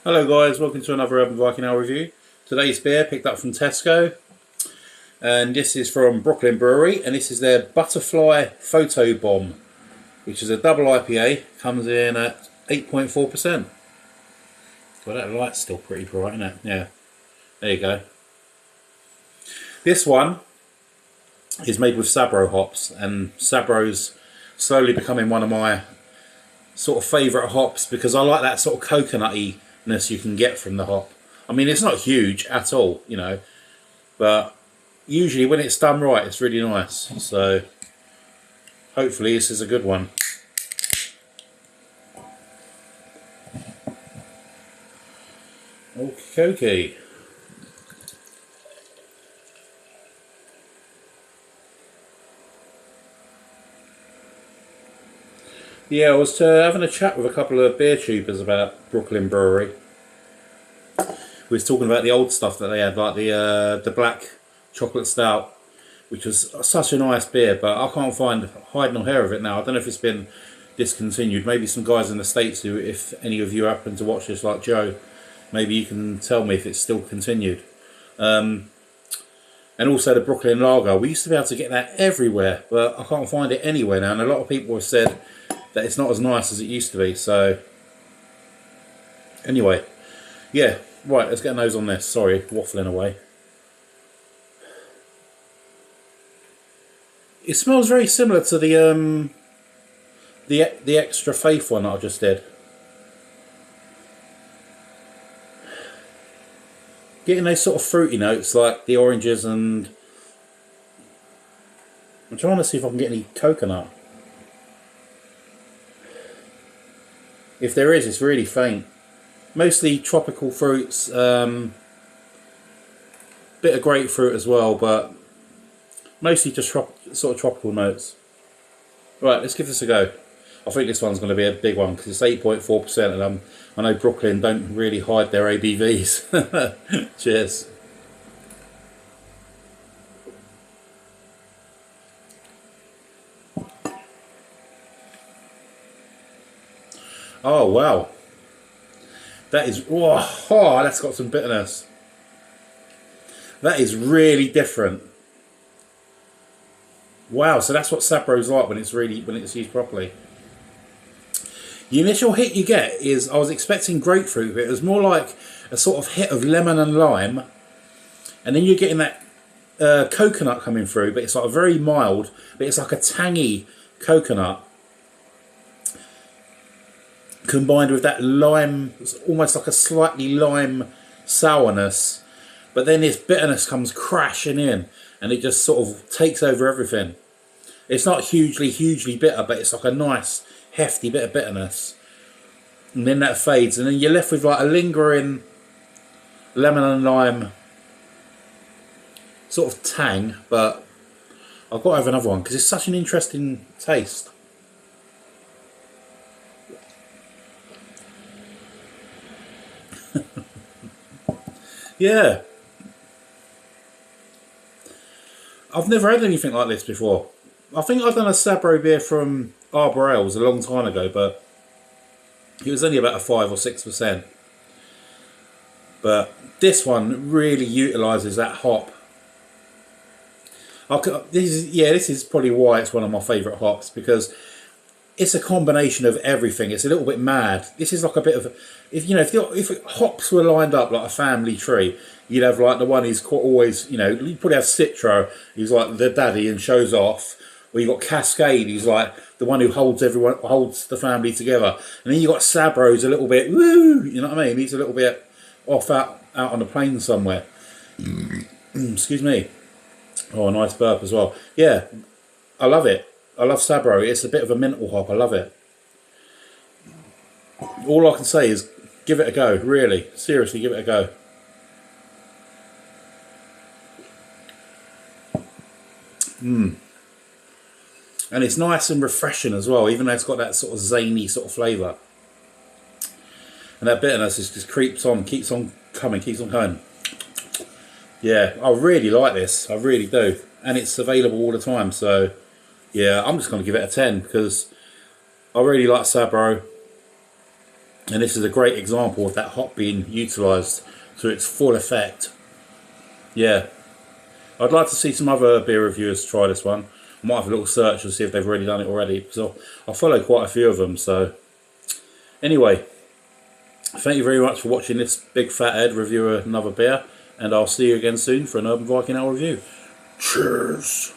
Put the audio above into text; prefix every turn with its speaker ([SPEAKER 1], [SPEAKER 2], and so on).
[SPEAKER 1] Hello guys, welcome to another Urban Viking Ale review. Today's beer picked up from Tesco, and this is from Brooklyn Brewery, and this is their Butterfly Photobomb, which is a double IPA, comes in at 8.4%. Well, that light's still pretty bright, isn't it? Yeah, there you go. This one is made with Sabro hops, and Sabro's slowly becoming one of my sort of favourite hops because I like that sort of coconutty you can get from the hop. I mean, it's not huge at all, you know, but usually when it's done right, it's really nice. So hopefully this is a good one. Okay. Yeah, I was having a chat with a couple of beer tubers about Brooklyn Brewery. We was talking about the old stuff that they had, like the black chocolate stout, which was such a nice beer, but I can't find hide nor hair of it now. I don't know if it's been discontinued. Maybe some guys in the States who, if any of you happen to watch this, like Joe, maybe you can tell me if it's still continued. And also the Brooklyn Lager. We used to be able to get that everywhere, but I can't find it anywhere now. And a lot of people have said that it's not as nice as it used to be. So anyway, yeah, right, let's get a nose on this. Sorry, waffling away. It smells very similar to the Extra Faith one that I just did. Getting those sort of fruity notes like the oranges, and I'm trying to see if I can get any coconut. If there is, it's really faint. Mostly tropical fruits, bit of grapefruit as well, but mostly just sort of tropical notes. Right, let's give this a go. I think this one's going to be a big one because it's 8.4%, and I know Brooklyn don't really hide their ABVs. Cheers. Oh wow, that is, oh, that's got some bitterness. That is really different. Wow, so that's what Sabro's like when it's used properly. The initial hit you get is, I was expecting grapefruit, but it was more like a sort of hit of lemon and lime, and then you're getting that coconut coming through, but it's like a very mild, but it's like a tangy coconut combined with that lime, almost like a slightly lime sourness, but then this bitterness comes crashing in and it just sort of takes over everything. It's not hugely bitter, but it's like a nice hefty bit of bitterness, and then that fades, and then you're left with like a lingering lemon and lime sort of tang. But I've got to have another one because it's such an interesting taste. Yeah, I've never had anything like this before. I think I've done a Sabro beer from Arbor Ales a long time ago, but it was only about a 5 or 6%. But this one really utilises that hop. This is probably why it's one of my favourite hops, because it's a combination of everything. It's a little bit mad. This is like a bit of, if hops were lined up like a family tree, you'd have like the one who's always, you'd probably have Citra, who's like the daddy and shows off. Or you got Cascade, who's like the one who holds the family together. And then you got Sabro, who's a little bit woo, you know what I mean? He's a little bit off out on the plains somewhere. Excuse me. Oh, a nice burp as well. Yeah, I love it. I love Sabro. It's a bit of a mental hop. I love it. All I can say is give it a go. Really, seriously, give it a go. And it's nice and refreshing as well, even though it's got that sort of zany sort of flavour. And that bitterness just keeps on coming. Yeah, I really like this. I really do. And it's available all the time. So, yeah, I'm just going to give it a 10 because I really like Sabro. And this is a great example of that hop being utilised to its full effect. Yeah, I'd like to see some other beer reviewers try this one. I might have a little search and see if they've already done it already, because I follow quite a few of them. So anyway, thank you very much for watching this big fat head review of another beer, and I'll see you again soon for an Urban Viking Ale review. Cheers!